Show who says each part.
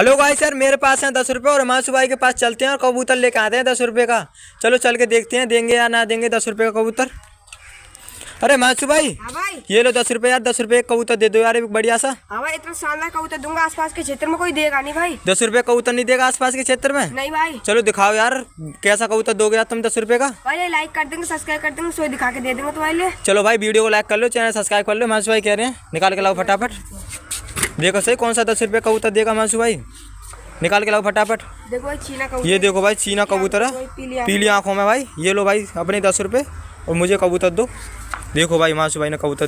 Speaker 1: Hello भाई sir, मेरे पास है 10 रुपये और हिमांशु भाई के पास चलते हैं और कबूतर लेके आते हैं 10 रुपये का। चलो चल के देखते हैं देंगे या ना देंगे 10 रुपये का कबूतर। अरे हिमांशु भाई,
Speaker 2: हाँ भाई।
Speaker 1: ये लो 10 रुपये यार, 10 रुपये का कबूतर दे दो यार, एक बढ़िया सा।
Speaker 2: हाँ भाई, इतना शानदार कबूतर दूंगा, आसपास के क्षेत्र में कोई देगा नहीं भाई।
Speaker 1: 10 रुपये कबूतर नहीं देगा आसपास के क्षेत्र में?
Speaker 2: नहीं भाई।
Speaker 1: चलो दिखाओ यार, कैसा कबूतर दोगे यार तुम 10 रुपये का?
Speaker 2: भाई लाइक कर देंगे, सब्सक्राइब कर देंगे, सोई दिखा के दे देंगे तुम्हारे लिए।
Speaker 1: चलो भाई, वीडियो को लाइक कर लो, चैनल सब्सक्राइब कर लो। हिमांशु भाई कह रहे हैं, निकाल के लाओ फटाफट। देखो सही कौन सा 10 रुपये कबूतर देगा हिमांशु भाई, निकाल के लाओ फटाफट।
Speaker 2: देखो भाई चीना कबूतर।
Speaker 1: ये देखो भाई, चीना कबूतर है, पीली आंखों में भाई। ये लो भाई अपने 10 रुपये और मुझे कबूतर दो। देखो भाई हिमांशु भाई ने कबूतर